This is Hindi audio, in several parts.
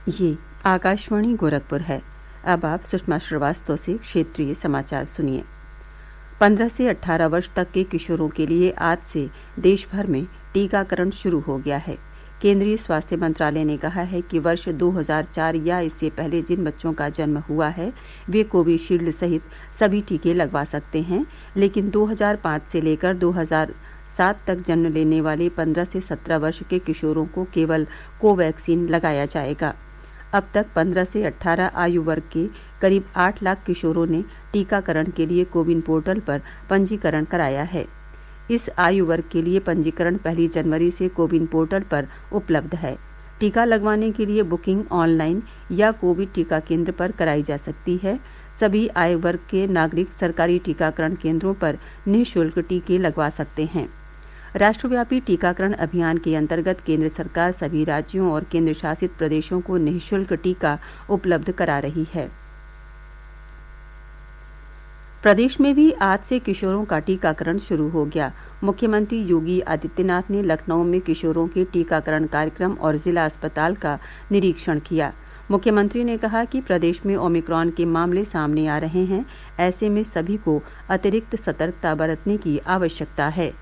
ये आकाशवाणी गोरखपुर है। अब आप सुषमा श्रीवास्तव से क्षेत्रीय समाचार सुनिए। 15 से 18 वर्ष तक के किशोरों के लिए आज से देश भर में टीकाकरण शुरू हो गया है। केंद्रीय स्वास्थ्य मंत्रालय ने कहा है कि वर्ष 2004 या इससे पहले जिन बच्चों का जन्म हुआ है वे कोविशील्ड सहित सभी टीके लगवा सकते हैं, लेकिन 2005 से लेकर 2007 तक जन्म लेने वाले 15 से 17 वर्ष के किशोरों को केवल कोवैक्सीन लगाया जाएगा। अब तक 15 से 18 आयु वर्ग के करीब 8 लाख किशोरों ने टीकाकरण के लिए कोविन पोर्टल पर पंजीकरण कराया है। इस आयु वर्ग के लिए पंजीकरण 1 जनवरी से कोविन पोर्टल पर उपलब्ध है। टीका लगवाने के लिए बुकिंग ऑनलाइन या कोविड टीका केंद्र पर कराई जा सकती है। सभी आयु वर्ग के नागरिक सरकारी टीकाकरण केंद्रों पर निःशुल्क टीके लगवा सकते हैं। राष्ट्रव्यापी टीकाकरण अभियान के अंतर्गत केंद्र सरकार सभी राज्यों और केंद्र शासित प्रदेशों को निःशुल्क टीका उपलब्ध करा रही है। प्रदेश में भी आज से किशोरों का टीकाकरण शुरू हो गया। मुख्यमंत्री योगी आदित्यनाथ ने लखनऊ में किशोरों के टीकाकरण कार्यक्रम और जिला अस्पताल का निरीक्षण किया। मुख्यमंत्री ने कहा कि प्रदेश में ओमिक्रॉन के मामले सामने आ रहे हैं, ऐसे में सभी को अतिरिक्त सतर्कता बरतने की आवश्यकता है।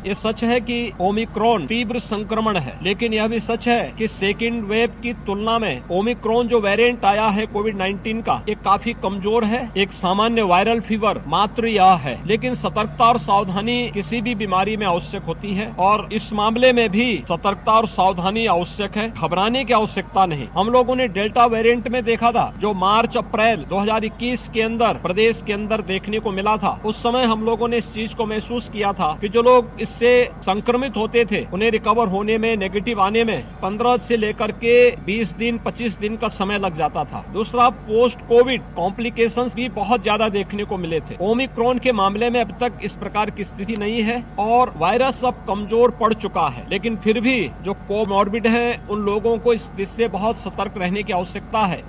ये सच है कि ओमिक्रॉन तीव्र संक्रमण है, लेकिन यह भी सच है कि सेकेंड वेव की तुलना में ओमिक्रॉन जो वेरिएंट आया है कोविड-19 का, ये काफी कमजोर है। एक सामान्य वायरल फीवर मात्र यह है, लेकिन सतर्कता और सावधानी किसी भी बीमारी में आवश्यक होती है और इस मामले में भी सतर्कता और सावधानी आवश्यक है। घबराने की आवश्यकता नहीं। हम लोगों ने डेल्टा वेरिएंट में देखा था, जो मार्च अप्रैल 2021 के अंदर प्रदेश के अंदर देखने को मिला था। उस समय हम लोगों ने इस चीज को महसूस किया था कि जो लोग इससे संक्रमित होते थे उन्हें रिकवर होने में, नेगेटिव आने में 15 से लेकर के 20 दिन 25 दिन का समय लग जाता था। दूसरा, पोस्ट कोविड कॉम्प्लिकेशंस भी बहुत ज्यादा देखने को मिले थे। ओमिक्रॉन के मामले में अब तक इस प्रकार की स्थिति नहीं है और वायरस अब कमजोर पड़ चुका है, लेकिन फिर भी जो कोमॉर्बिड हैं उन लोगों को इससे बहुत सतर्क रहने की आवश्यकता है।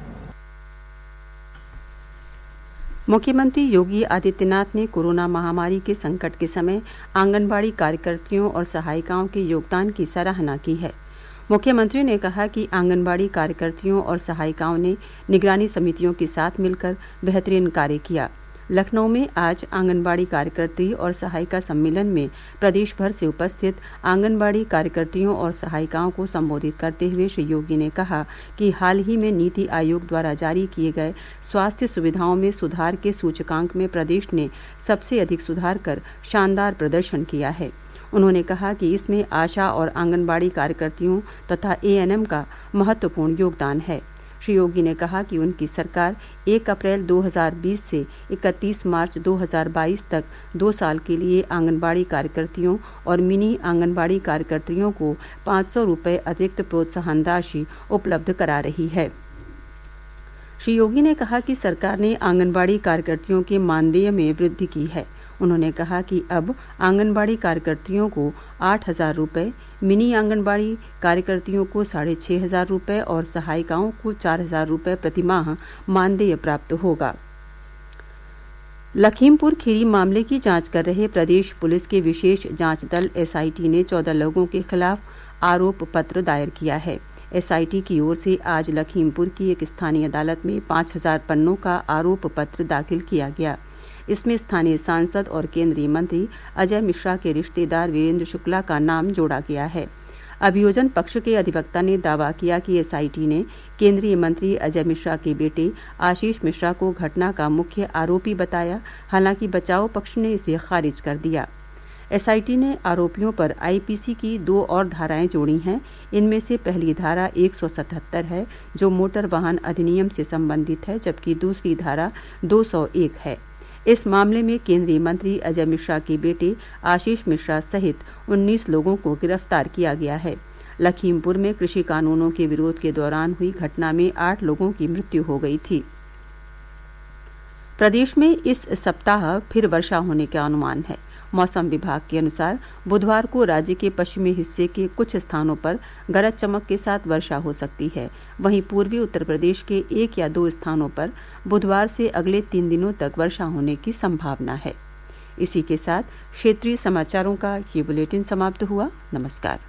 मुख्यमंत्री योगी आदित्यनाथ ने कोरोना महामारी के संकट के समय आंगनबाड़ी कार्यकर्तियों और सहायिकाओं के योगदान की सराहना की है। मुख्यमंत्री ने कहा कि आंगनबाड़ी कार्यकर्तियों और सहायिकाओं ने निगरानी समितियों के साथ मिलकर बेहतरीन कार्य किया। लखनऊ में आज आंगनबाड़ी कार्यकर्ती और सहायिका सम्मेलन में प्रदेश भर से उपस्थित आंगनबाड़ी कार्यकर्तियों और सहायिकाओं को संबोधित करते हुए श्री योगी ने कहा कि हाल ही में नीति आयोग द्वारा जारी किए गए स्वास्थ्य सुविधाओं में सुधार के सूचकांक में प्रदेश ने सबसे अधिक सुधार कर शानदार प्रदर्शन किया है। उन्होंने कहा कि इसमें आशा और आंगनबाड़ी कार्यकर्तियों तथा एएनएम का महत्वपूर्ण योगदान है। श्री योगी ने कहा कि उनकी सरकार 1 अप्रैल 2020 से 31 मार्च 2022 तक 2 साल के लिए आंगनबाड़ी कार्यकर्तियों और मिनी आंगनबाड़ी कार्यकर्तियों को 500 रुपये अतिरिक्त प्रोत्साहन राशि उपलब्ध करा रही है। श्री योगी ने कहा कि सरकार ने आंगनबाड़ी कार्यकर्तियों के मानदेय में वृद्धि की है। उन्होंने कहा कि अब आंगनबाड़ी कार्यकर्तियों को 8,000 रुपये, मिनी आंगनबाड़ी कार्यकर्तियों को 6,500 रुपये और सहायिकाओं को 4,000 रुपये प्रतिमाह मानदेय प्राप्त होगा। लखीमपुर खीरी मामले की जांच कर रहे प्रदेश पुलिस के विशेष जांच दल एसआईटी ने 14 लोगों के खिलाफ आरोप पत्र दायर किया है। एसआईटी की ओर से आज लखीमपुर की एक स्थानीय अदालत में 5,000 पन्नों का आरोप पत्र दाखिल किया गया। इसमें स्थानीय सांसद और केंद्रीय मंत्री अजय मिश्रा के रिश्तेदार वीरेंद्र शुक्ला का नाम जोड़ा गया है। अभियोजन पक्ष के अधिवक्ता ने दावा किया कि एसआईटी ने केंद्रीय मंत्री अजय मिश्रा के बेटे आशीष मिश्रा को घटना का मुख्य आरोपी बताया। हालांकि बचाव पक्ष ने इसे खारिज कर दिया। एसआईटी ने आरोपियों पर आईपीसी की 2 और धाराएं जोड़ी हैं। इनमें से पहली धारा 177 है, जो मोटर वाहन अधिनियम से संबंधित है, जबकि दूसरी धारा 201 है। इस मामले में केंद्रीय मंत्री अजय मिश्रा के बेटे आशीष मिश्रा सहित 19 लोगों को गिरफ्तार किया गया है। लखीमपुर में कृषि कानूनों के विरोध के दौरान हुई घटना में 8 लोगों की मृत्यु हो गई थी। प्रदेश में इस सप्ताह फिर वर्षा होने का अनुमान है। मौसम विभाग के अनुसार बुधवार को राज्य के पश्चिमी हिस्से के कुछ स्थानों पर गरज चमक के साथ वर्षा हो सकती है। वहीं पूर्वी उत्तर प्रदेश के 1 या 2 स्थानों पर बुधवार से अगले 3 दिनों तक वर्षा होने की संभावना है। इसी के साथ क्षेत्रीय समाचारों का ये बुलेटिन समाप्त हुआ। नमस्कार।